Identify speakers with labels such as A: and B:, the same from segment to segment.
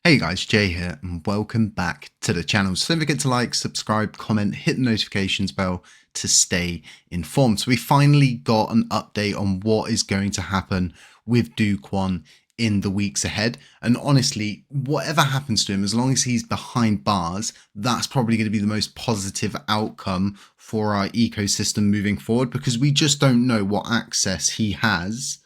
A: Hey guys, Jay here and welcome back to the channel. So don't forget to like, subscribe, comment, hit the notifications bell to stay informed. So we finally got an update on what is going to happen with Do Kwon in the weeks ahead. And honestly, whatever happens to him, as long as he's behind bars, that's probably going to be the most positive outcome for our ecosystem moving forward, because we just don't know what access he has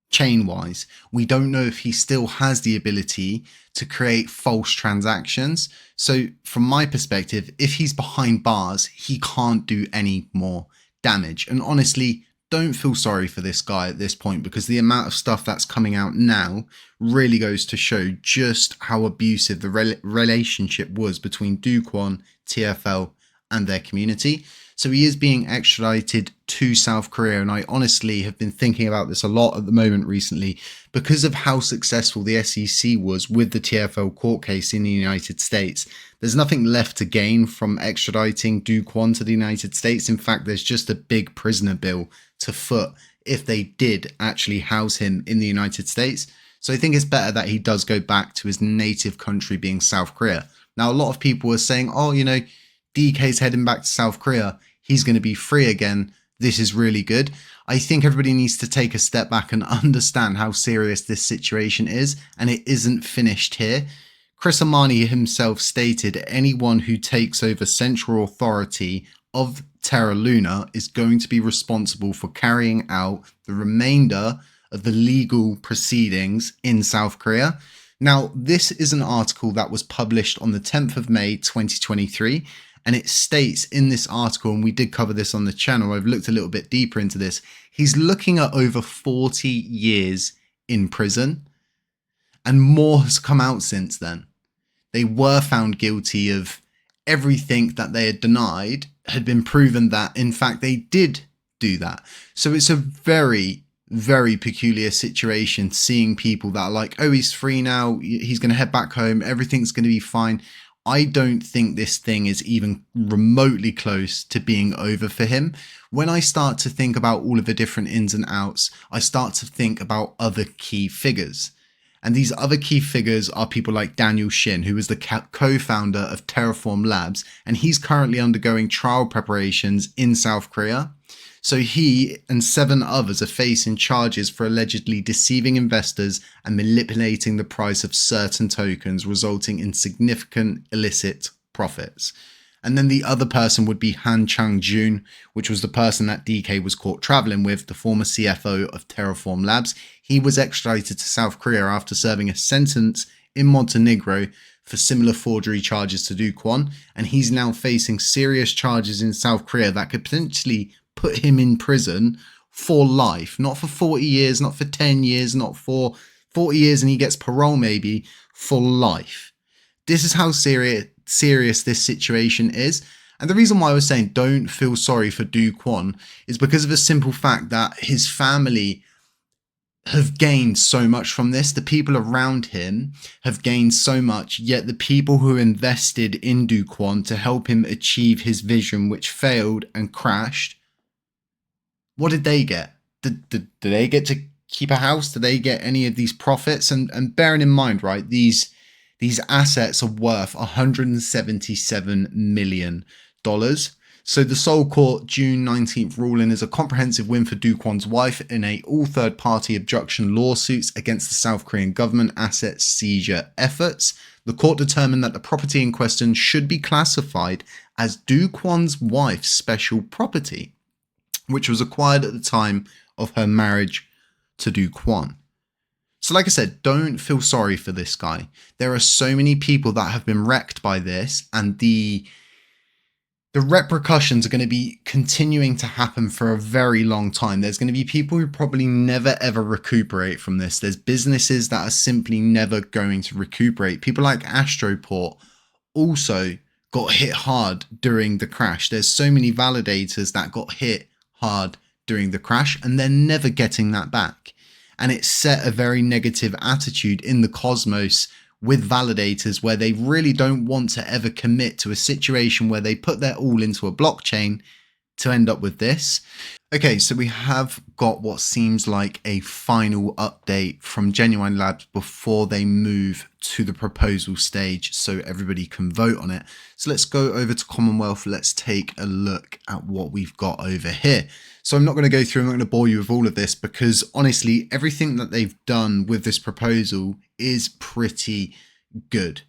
A: chain wise. We don't know if he still has the ability to create false transactions. So from my perspective, if he's behind bars, he can't do any more damage. And honestly, don't feel sorry for this guy at this point, because the amount of stuff that's coming out now really goes to show just how abusive the relationship was between Do Kwon, TFL, and their community. So he is being extradited to South Korea, and I honestly have been thinking about this a lot at the moment recently because of how successful the SEC was with the TFL court case in the United States. There's nothing left to gain from extraditing Do Kwon to the United States. In fact, there's just a big prisoner bill to foot if they did actually house him in the United States. So I think it's better that he does go back to his native country, being South Korea. Now, a lot of people are saying, oh, you know, DK's heading back to South Korea. He's going to be free again. This is really good. I think everybody needs to take a step back and understand how serious this situation is, and it isn't finished here. Chris Amani himself stated anyone who takes over central authority of Terra Luna is going to be responsible for carrying out the remainder of the legal proceedings in South Korea. Now, this is an article that was published on the 10th of May 2023. And it states in this article, and we did cover this on the channel, I've looked a little bit deeper into this, he's looking at over 40 years in prison, and more has come out since then. They were found guilty of everything that they had denied, had been proven that, in fact, they did do that. So it's a very, very peculiar situation, seeing people that are like, oh, he's free now, he's going to head back home, everything's going to be fine. I don't think this thing is even remotely close to being over for him. When I start to think about all of the different ins and outs, I start to think about other key figures. And these other key figures are people like Daniel Shin, who is the co-founder of Terraform Labs, and he's currently undergoing trial preparations in South Korea. So he and 7 others are facing charges for allegedly deceiving investors and manipulating the price of certain tokens, resulting in significant illicit profits. And then the other person would be Han Chang-jun, which was the person that DK was caught traveling with, the former CFO of Terraform Labs. He was extradited to South Korea after serving a sentence in Montenegro for similar forgery charges to Do Kwon, and he's now facing serious charges in South Korea that could potentially put him in prison for life, not for 40 years, not for 10 years, not for 40 years and he gets parole maybe, for life. This is how serious this situation is. And the reason why I was saying don't feel sorry for Do Kwon is because of the simple fact that his family have gained so much from this. The people around him have gained so much, yet the people who invested in Do Kwon to help him achieve his vision, which failed and crashed, what did they get? Did they get to keep a house? Did they get any of these profits? And bearing in mind, right, these assets are worth $177 million. So the Seoul Court June 19th ruling is a comprehensive win for Do Kwon's wife in all third-party objection lawsuits against the South Korean government asset seizure efforts. The court determined that the property in question should be classified as Do Kwon's wife's special property, which was acquired at the time of her marriage to Do Kwon. So like I said, don't feel sorry for this guy. There are so many people that have been wrecked by this, and the repercussions are going to be continuing to happen for a very long time. There's going to be people who probably never ever recuperate from this. There's businesses that are simply never going to recuperate. People like Astroport also got hit hard during the crash. There's so many validators that got hit hard during the crash, and they're never getting that back. And it set a very negative attitude in the cosmos with validators, where they really don't want to ever commit to a situation where they put their all into a blockchain to end up with this. Okay, so we have got what seems like a final update from Genuine Labs before they move to the proposal stage so everybody can vote on it. So let's go over to Commonwealth. Let's take a look at what we've got over here. So I'm not going to go through, I'm not going to bore you with all of this because honestly, everything that they've done with this proposal is pretty good.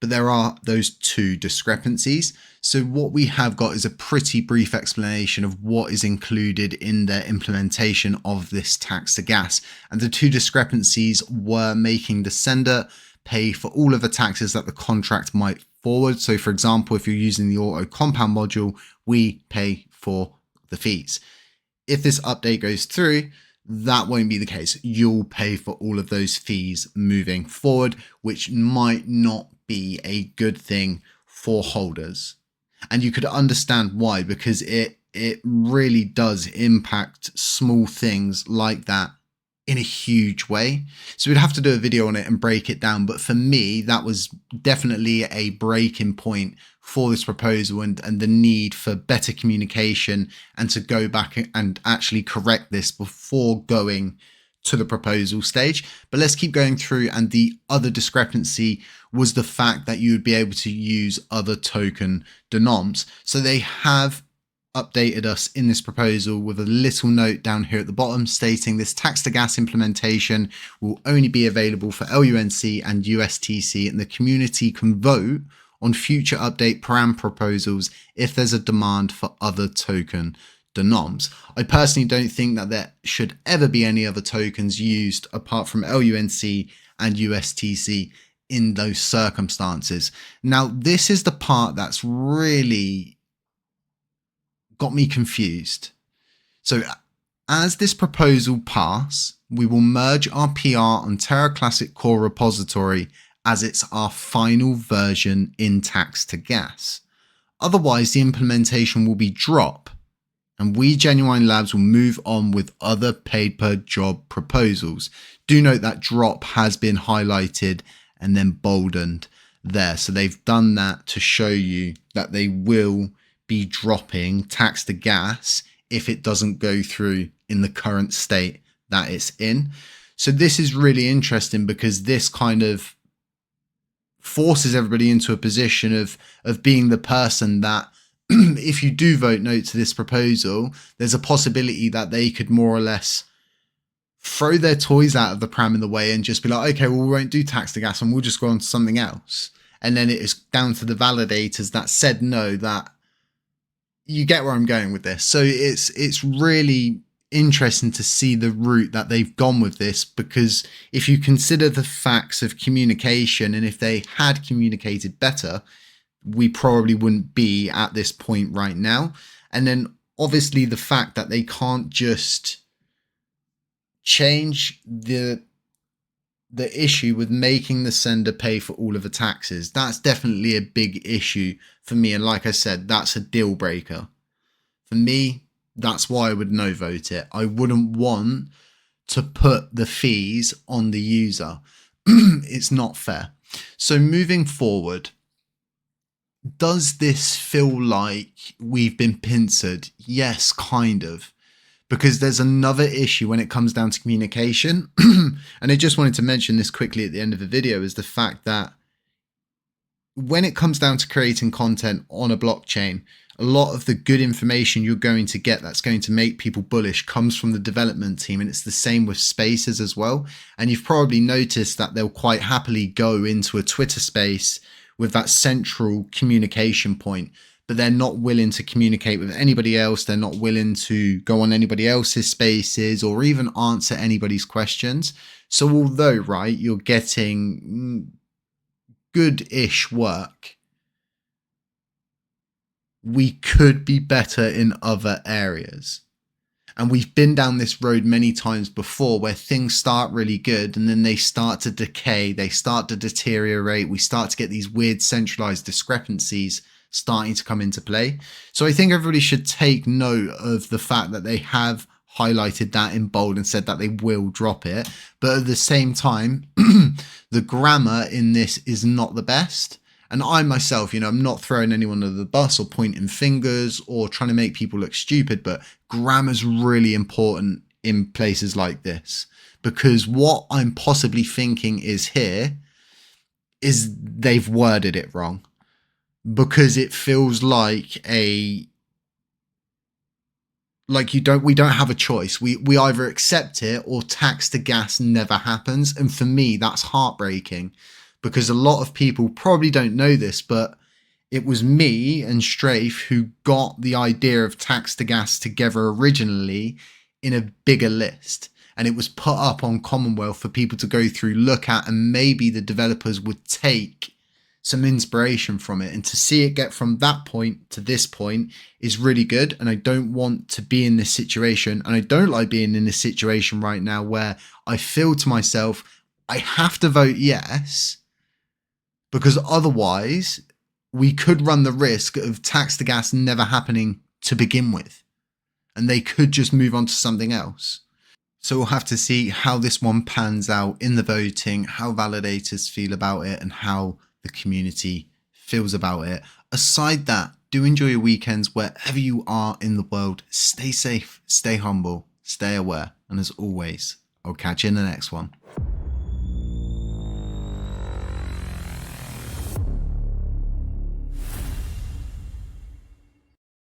A: But there are those two discrepancies. So what we have got is a pretty brief explanation of what is included in their implementation of this tax to gas. And the two discrepancies were making the sender pay for all of the taxes that the contract might forward. So for example, if you're using the Autocompound module, we pay for the fees. If this update goes through, that won't be the case. You'll pay for all of those fees moving forward, which might not be a good thing for holders. And you could understand why, because it really does impact small things like that in a huge way. So we'd have to do a video on it and break it down. But for me, that was definitely a breaking point for this proposal and the need for better communication and to go back and actually correct this before going to the proposal stage. But let's keep going through. And the other discrepancy was the fact that you would be able to use other token denoms. So they have updated us in this proposal with a little note down here at the bottom stating this tax to gas implementation will only be available for LUNC and USTC, and the community can vote on future update param proposals if there's a demand for other token denoms. I personally don't think that there should ever be any other tokens used apart from LUNC and USTC in those circumstances. Now, this is the part that's really got me confused. So as this proposal passes, we will merge our PR on Terra Classic Core repository as it's our final version in tax to gas. Otherwise, the implementation will be drop, and we Genuine Labs will move on with other paid per job proposals. Do note that drop has been highlighted and then boldened there. So they've done that to show you that they will be dropping tax to gas if it doesn't go through in the current state that it's in. So this is really interesting because this kind of forces everybody into a position of being the person that if you do vote no to this proposal, there's a possibility that they could more or less throw their toys out of the pram in the way and just be like, okay, well, we won't do tax to gas and we'll just go on to something else. And then it is down to the validators that said no, that you get where I'm going with this. So it's really interesting to see the route that they've gone with this, because if you consider the facts of communication, and if they had communicated better, we probably wouldn't be at this point right now. And then obviously the fact that they can't just change the issue with making the sender pay for all of the taxes, that's definitely a big issue for me. And like I said, that's a deal breaker. For me, that's why I would no vote it. I wouldn't want to put the fees on the user. It's not fair. So moving forward, does this feel like we've been pincered? Yes, kind of. Because there's another issue when it comes down to communication. And I just wanted to mention this quickly at the end of the video, is the fact that when it comes down to creating content on a blockchain, a lot of the good information you're going to get that's going to make people bullish comes from the development team. And it's the same with spaces as well. And you've probably noticed that they'll quite happily go into a Twitter space with that central communication point, but they're not willing to communicate with anybody else. They're not willing to go on anybody else's spaces or even answer anybody's questions. So although, right, you're getting good-ish work, we could be better in other areas. And we've been down this road many times before, where things start really good and then they start to decay, they start to deteriorate. We start to get these weird centralized discrepancies starting to come into play. So I think everybody should take note of the fact that they have highlighted that in bold and said that they will drop it. But at the same time, the grammar in this is not the best. And I myself, you know, I'm not throwing anyone under the bus or pointing fingers or trying to make people look stupid, but grammar's really important in places like this, because what I'm possibly thinking is they've worded it wrong, because it feels like we don't have a choice. We either accept it or tax to gas never happens. And for me, that's heartbreaking, because a lot of people probably don't know this, but it was me and Strafe who got the idea of tax to gas together originally in a bigger list. And it was put up on Commonwealth for people to go through, look at, and maybe the developers would take some inspiration from it. And to see it get from that point to this point is really good. And I don't want to be in this situation. And I don't like being in this situation right now where I feel to myself, I have to vote yes, because otherwise we could run the risk of tax to gas never happening to begin with. And they could just move on to something else. So we'll have to see how this one pans out in the voting, how validators feel about it, and how the community feels about it. Aside that, do enjoy your weekends wherever you are in the world. Stay safe, stay humble, stay aware. And as always, I'll catch you in the next one.